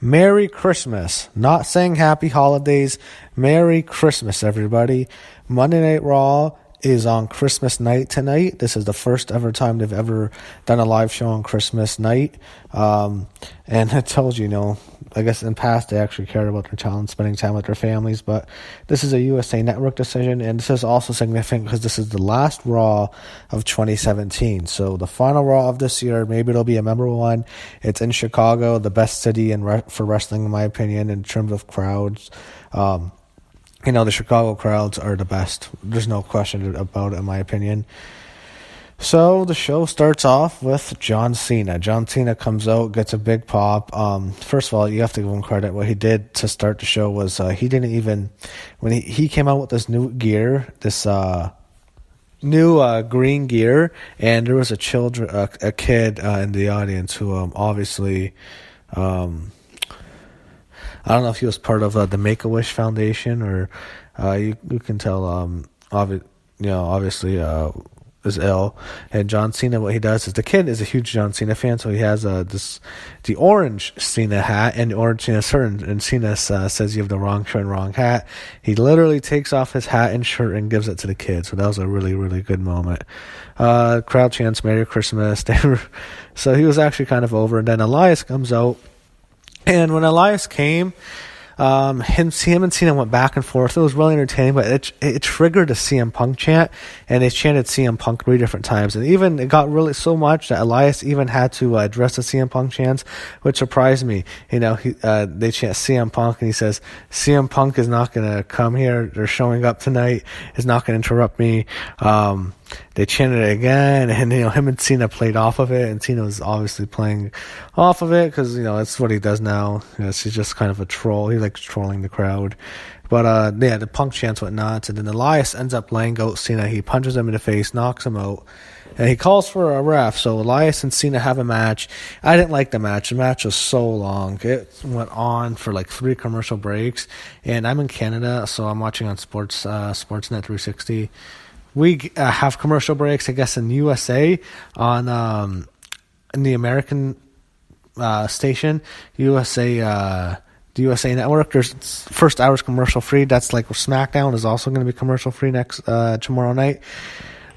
Merry Christmas. Not saying happy holidays. Merry Christmas, everybody. Monday Night Raw is on Christmas night tonight. This is the first ever time they've ever done a live show on Christmas night. And it tells you, I guess in the past they actually cared about their talent, spending time with their families, but this is a USA Network decision, and this is also significant because this is the last Raw of 2017. So the final Raw of this year, maybe it'll be a memorable one. It's in Chicago, the best city for wrestling, in my opinion, in terms of crowds. The Chicago crowds are the best. There's no question about it, in my opinion. So the show starts off with John Cena. John Cena comes out, gets a big pop. First of all, you have to give him credit. What he did to start the show was he didn't even... When he came out with this new gear, this new green gear, and there was a kid in the audience who obviously... I don't know if he was part of the Make-A-Wish Foundation or you can tell obviously is ill. And John Cena, what he does is the kid is a huge John Cena fan, so he has the orange Cena hat and the orange Cena shirt, and Cena says you have the wrong shirt and wrong hat. He literally takes off his hat and shirt and gives it to the kid, so that was a really, really good moment. Crowd chants Merry Christmas. So he was actually kind of over, and then Elias comes out. And when Elias came, him and Cena went back and forth. It was really entertaining, but it triggered a CM Punk chant, and they chanted CM Punk 3 different times. And even it got really so much that Elias even had to address the CM Punk chants, which surprised me. They chant CM Punk, and he says, CM Punk is not going to come here. They're showing up tonight. Is not going to interrupt me. They chanted it again, and him and Cena played off of it, and Cena was obviously playing off of it because it's what he does now. He's just kind of a troll. He likes trolling the crowd. But the Punk chants went nuts, and then Elias ends up laying out Cena. He punches him in the face, knocks him out, and he calls for a ref. So Elias and Cena have a match. I didn't like the match. The match was so long. It went on for like 3 commercial breaks, and I'm in Canada, so I'm watching on Sportsnet 360. We have commercial breaks, I guess, in USA on in the American station, USA the USA Network. There's first hour's commercial free. That's like SmackDown is also going to be commercial free next tomorrow night.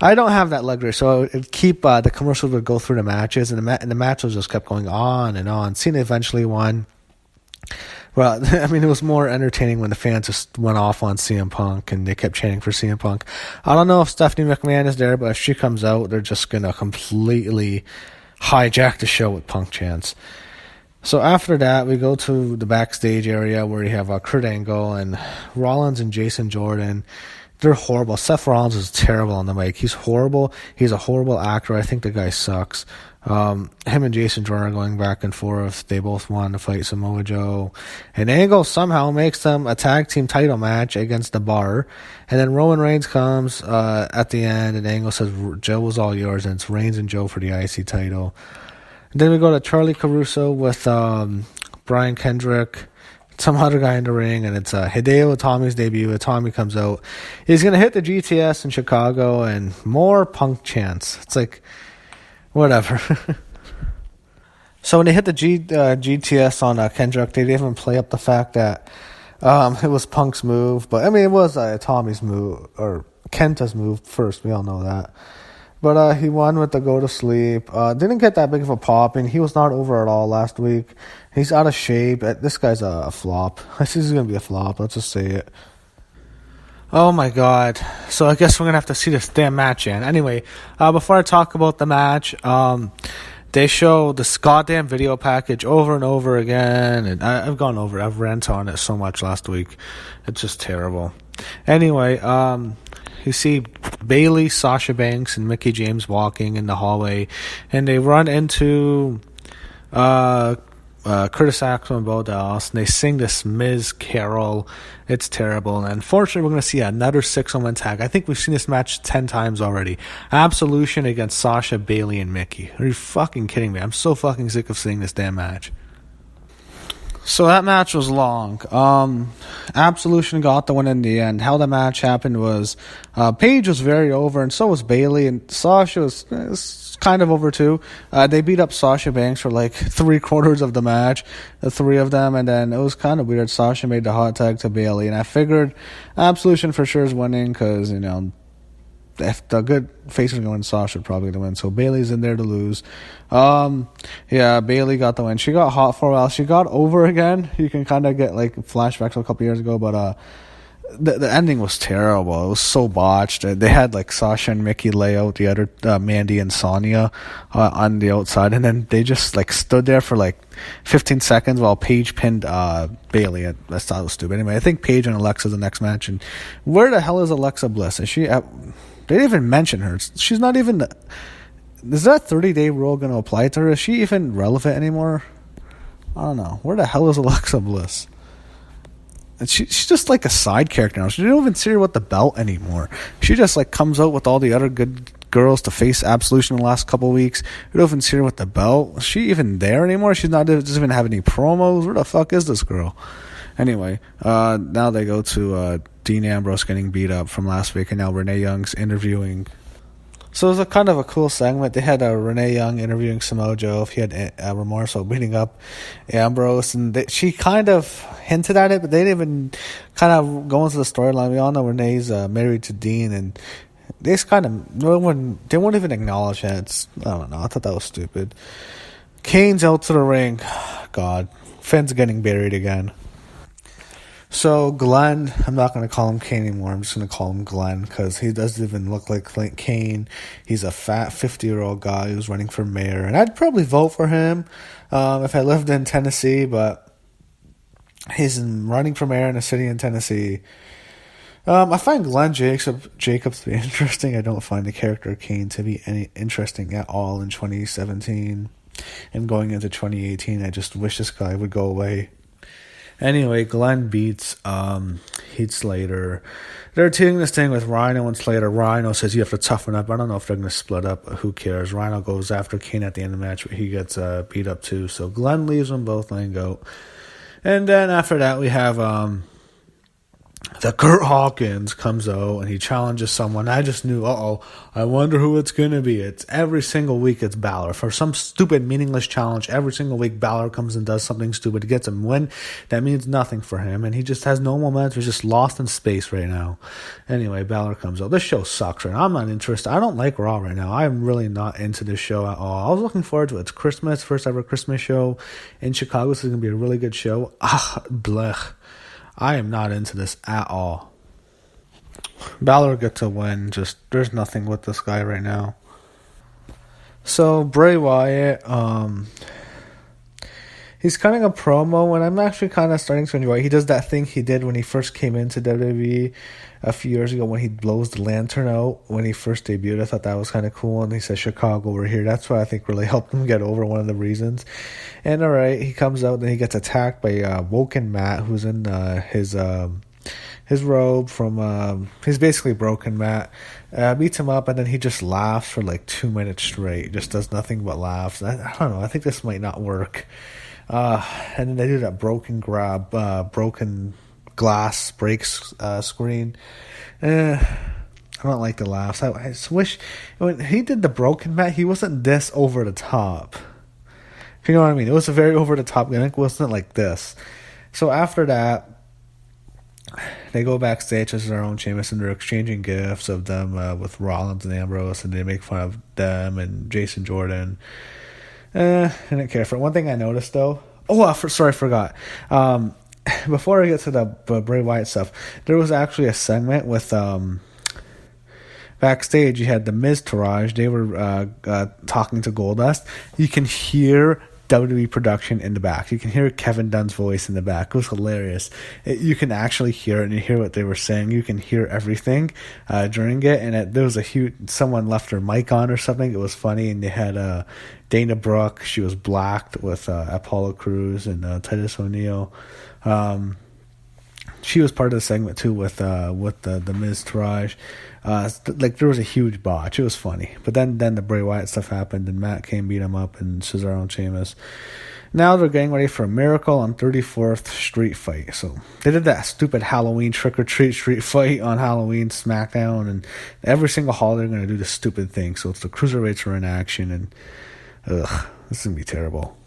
I don't have that luxury, so it'd keep the commercials would go through the matches, and the matches just kept going on and on. Cena eventually won. Well, I mean, it was more entertaining when the fans just went off on CM Punk and they kept chanting for CM Punk. I don't know if Stephanie McMahon is there, but if she comes out, they're just going to completely hijack the show with Punk chants. So after that, we go to the backstage area where you have Kurt Angle and Rollins and Jason Jordan. They're horrible. Seth Rollins is terrible on the mic. He's horrible. He's a horrible actor. I think the guy sucks. Him and Jason Jordan are going back and forth. They both wanted to fight Samoa Joe. And Angle somehow makes them a tag team title match against the Bar. And then Roman Reigns comes at the end, and Angle says, Joe was all yours, and it's Reigns and Joe for the IC title. And then we go to Charlie Caruso with Brian Kendrick, some other guy in the ring, and it's Hideo Itami's debut. Itami comes out. He's going to hit the GTS in Chicago, and more Punk chants. It's like... whatever. So when they hit the GTS on Kendrick, they didn't even play up the fact that it was Punk's move. But, I mean, it was Tommy's move, or Kenta's move first. We all know that. But he won with the go to sleep. Didn't get that big of a pop, and he was not over at all last week. He's out of shape. This guy's a flop. This is going to be a flop. Let's just say it. Oh my god. So I guess we're going to have to see this damn match in. Anyway, before I talk about the match, they show this goddamn video package over and over again. And I've ranted on it so much last week. It's just terrible. Anyway, you see Bayley, Sasha Banks, and Mickie James walking in the hallway. And they run into... Curtis Axel and Bo Dallas, and they sing this Miz Carol. It's terrible. And unfortunately, we're going to see another 6-on-1 tag. I think we've seen this match 10 times already. Absolution against Sasha, Bayley, and Mickie. Are you fucking kidding me? I'm so fucking sick of seeing this damn match. So that match was long. Absolution got the win in the end. How the match happened was Paige was very over, and so was Bayley, and Sasha was kind of over too. They beat up Sasha Banks for like 3/4 of the match, the three of them, and then it was kind of weird. Sasha made the hot tag to Bayley, and I figured Absolution for sure is winning because, if the good faces going, Sasha probably to win. So Bayley's in there to lose. Yeah, Bayley got the win. She got hot for a while. She got over again. You can kind of get like flashbacks to a couple years ago, but the ending was terrible. It was so botched. They had like Sasha and Mickey lay out the other Mandy and Sonya on the outside, and then they just like stood there for like 15 seconds while Paige pinned Bayley. I thought it was stupid. Anyway, I think Paige and Alexa the next match. And where the hell is Alexa Bliss? Is she at? They didn't even mention her. She's not even... Is that 30-day rule going to apply to her? Is she even relevant anymore? I don't know. Where the hell is Alexa Bliss? And she's just like a side character now. She don't even see her with the belt anymore. She just like comes out with all the other good girls to face Absolution in the last couple of weeks. You don't even see her with the belt. Is she even there anymore? She's not, doesn't even have any promos. Where the fuck is this girl? Anyway, now they go to Dean Ambrose getting beat up from last week, and now Renee Young's interviewing. So it was a kind of a cool segment. They had Renee Young interviewing Samoa Joe if he had remorse beating up Ambrose, and she kind of hinted at it, but they didn't even kind of go into the storyline. We all know Renee's married to Dean, and they just kind of they won't even acknowledge it. I don't know. I thought that was stupid. Kane's out to the ring. God, Finn's getting buried again. So Glenn, I'm not going to call him Kane anymore. I'm just going to call him Glenn because he doesn't even look like Kane. He's a fat 50-year-old guy who's running for mayor, and I'd probably vote for him if I lived in Tennessee. But he's running for mayor in a city in Tennessee. I find Glenn Jacobs to be interesting. I don't find the character of Kane to be any interesting at all in 2017 and going into 2018. I just wish this guy would go away. Anyway, Glenn beats Heath Slater. They're teaming this thing with Rhino and Slater. Rhino says you have to toughen up. I don't know if they're going to split up, but who cares? Rhino goes after Kane at the end of the match, but he gets beat up too. So Glenn leaves them both laying out. And then after that, we have the Kurt Hawkins comes out and he challenges someone. I just knew, I wonder who it's going to be. It's every single week it's Balor. For some stupid, meaningless challenge, every single week Balor comes and does something stupid, gets him win. That means nothing for him, and he just has no momentum. He's just lost in space right now. Anyway, Balor comes out. This show sucks right now. I'm not interested. I don't like Raw right now. I'm really not into this show at all. I was looking forward to it. It's Christmas, first ever Christmas show in Chicago. This is going to be a really good show. Blech. I am not into this at all. Balor gets a win. Just there's nothing with this guy right now. So Bray Wyatt, he's cutting a promo, and I'm actually kind of starting to enjoy it. He does that thing he did when he first came into WWE a few years ago when he blows the lantern out when he first debuted. I thought that was kind of cool, and he said, Chicago, we're here. That's what I think really helped him get over, one of the reasons. And all right, he comes out, and he gets attacked by Woken Matt, who's in his robe from, he's basically Broken Matt, beats him up, and then he just laughs for like 2 minutes straight, just does nothing but laughs. I don't know, I think this might not work. And then they do that broken glass breaks screen. I don't like the laughs. I just wish when he did the Broken Matt, he wasn't this over the top. If you know what I mean, it was a very over the top gimmick. It wasn't like this. So after that, they go backstage as their own Sheamus, and they're exchanging gifts of them with Rollins and Ambrose, and they make fun of them and Jason Jordan. I didn't care for it. One thing I noticed though. I forgot. Before I get to the Bray Wyatt stuff, there was actually a segment with backstage. You had the Miz Taraj. They were talking to Goldust. You can hear WWE production in the back. You can hear Kevin Dunn's voice in the back. It was hilarious. You can actually hear it, and you hear what they were saying. You can hear everything during it, and there was someone left her mic on or something. It was funny, and they had Dana Brooke. She was blacked with Apollo Crews and Titus O'Neil. She was part of the segment too with the Miz Taraj. There was a huge botch. It was funny, but then the Bray Wyatt stuff happened, and Matt came beat him up, and Cesaro and Sheamus. Now they're getting ready for a Miracle on 34th Street fight. So they did that stupid Halloween trick-or-treat street fight on Halloween SmackDown, and every single holiday they're going to do this stupid thing. So it's the Cruiserweights are in action, and this is going to be terrible.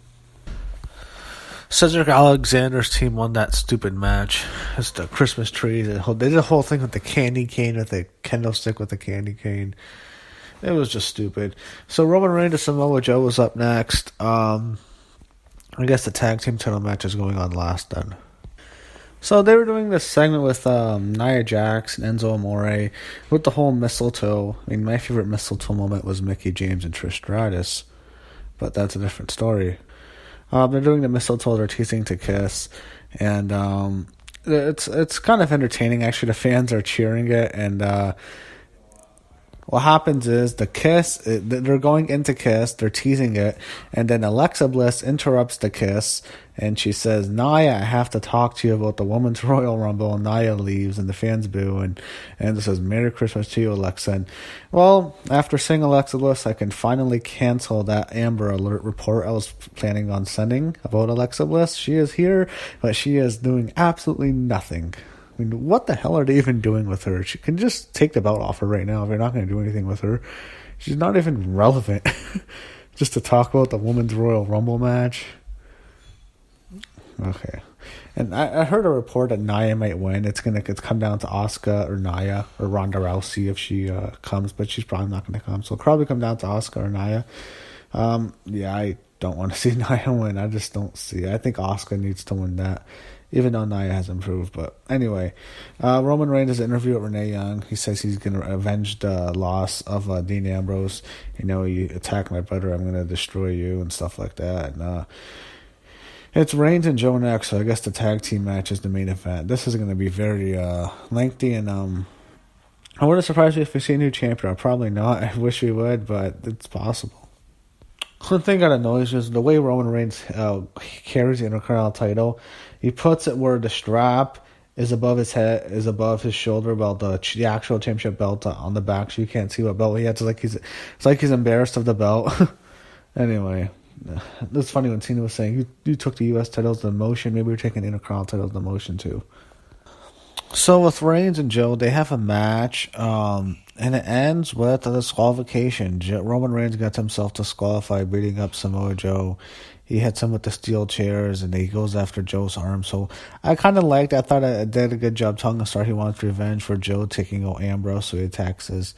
Cedric Alexander's team won that stupid match. It's the Christmas tree. They did the whole thing with the candy cane, with the kendo stick with the candy cane. It was just stupid. So Roman Reigns and Samoa Joe was up next. I guess the tag team title match is going on last then. So they were doing this segment with Nia Jax and Enzo Amore with the whole mistletoe. I mean, my favorite mistletoe moment was Mickie James and Trish Stratus, but that's a different story. They're doing the mistletoe, they're teasing to kiss, and it's kind of entertaining. Actually, the fans are cheering it, and what happens is the kiss, they're going into kiss, they're teasing it, and then Alexa Bliss interrupts the kiss, and she says, Nia, I have to talk to you about the Women's Royal Rumble, and Nia leaves, and the fans boo, and it says, Merry Christmas to you, Alexa. And, well, after seeing Alexa Bliss, I can finally cancel that Amber Alert report I was planning on sending about Alexa Bliss. She is here, but she is doing absolutely nothing. I mean, what the hell are they even doing with her? She can just take the belt off her right now if you're not going to do anything with her. She's not even relevant. Just to talk about the Women's Royal Rumble match. Okay. And I heard a report that Nia might win. It's come down to Asuka or Nia or Ronda Rousey if she comes, but she's probably not going to come. So it'll probably come down to Asuka or Nia. Yeah, I don't want to see Nia win. I just don't see it. I think Asuka needs to win that, even though Nia has improved. But anyway, Roman Reigns has an interview with Renee Young. He says he's going to avenge the loss of Dean Ambrose. You know, you attack my brother, I'm going to destroy you, and stuff like that. And it's Reigns and Joe next, so I guess the tag team match is the main event. This is going to be very lengthy, and I wouldn't surprise me if we see a new champion. Probably not. I wish we would, but it's possible. One thing that annoys me is the way Roman Reigns carries the Intercontinental title. He puts it where the strap is above his head, is above his shoulder belt, the actual championship belt on the back, so you can't see what belt he has. It's like he's embarrassed of the belt. Anyway, it's funny when Cena was saying, you took the U.S. titles the motion, maybe you're taking the Intercontinental titles the motion too. So with Reigns and Joe, they have a match, and it ends with a disqualification. Roman Reigns got himself disqualified, beating up Samoa Joe. He hits him with the steel chairs, and he goes after Joe's arm. So I kind of liked it. I thought I did a good job telling the story. He wants revenge for Joe taking out Ambrose, so he attacks his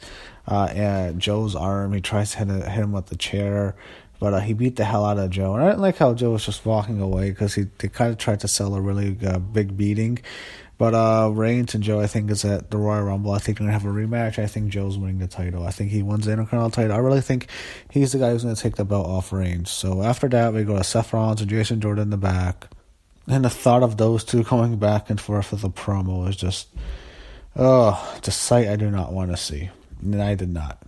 Joe's arm. He tries to hit him with the chair, but he beat the hell out of Joe. And I didn't like how Joe was just walking away because they kind of tried to sell a really big beating. But Reigns and Joe, I think, is at the Royal Rumble. I think they're going to have a rematch. I think Joe's winning the title. I think he wins the Intercontinental title. I really think he's the guy who's going to take the belt off Reigns. So after that, we go to Seth Rollins and Jason Jordan in the back. And the thought of those two going back and forth with a promo is just, it's a sight I do not want to see. And I did not.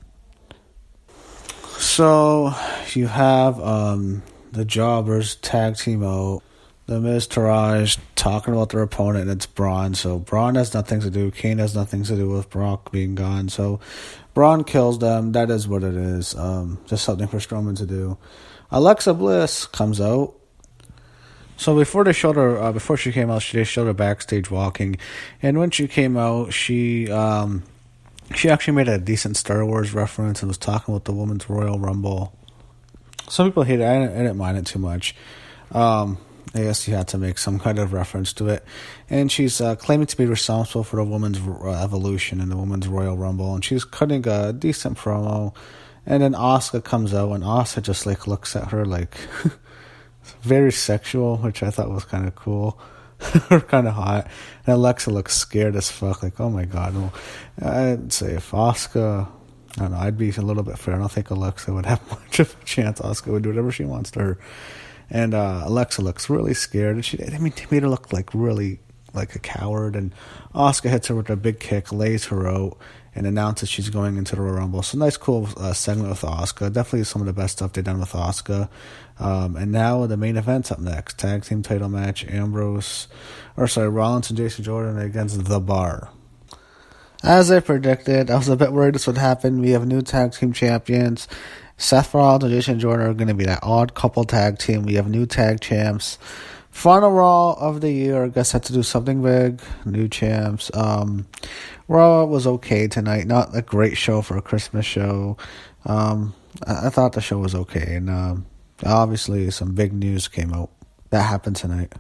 So you have the Jobbers tag team out. The Miz, Taraj talking about their opponent, and it's Braun. So Braun has nothing to do. Kane has nothing to do with Brock being gone. So Braun kills them. That is what it is. Just something for Strowman to do. Alexa Bliss comes out. So before they showed her, before she came out, they showed her backstage walking, and when she came out, she actually made a decent Star Wars reference and was talking about the Women's Royal Rumble. Some people hate it. I didn't mind it too much. I guess you had to make some kind of reference to it. And she's claiming to be responsible for the women's evolution in the Women's Royal Rumble. And she's cutting a decent promo. And then Asuka comes out, and Asuka just looks at her very sexual, which I thought was kind of cool. Or kind of hot. And Alexa looks scared as fuck, oh my god. No. I'd say if Asuka, I don't know, I'd be a little bit fair. I don't think Alexa would have much of a chance. Asuka would do whatever she wants to her. And Alexa looks really scared. And they made her look really like a coward. And Asuka hits her with a big kick, lays her out, and announces she's going into the Royal Rumble. So nice, cool segment with Asuka. Definitely some of the best stuff they've done with Asuka. And now the main event's up next. Tag team title match. Rollins and Jason Jordan against The Bar. As I predicted, I was a bit worried this would happen. We have new tag team champions. Seth Rollins and Jason Jordan are going to be that odd couple tag team. We have new tag champs. Final Raw of the year. I guess had to do something big. New champs. Raw was okay tonight. Not a great show for a Christmas show. I thought the show was okay, and obviously some big news came out. That happened tonight.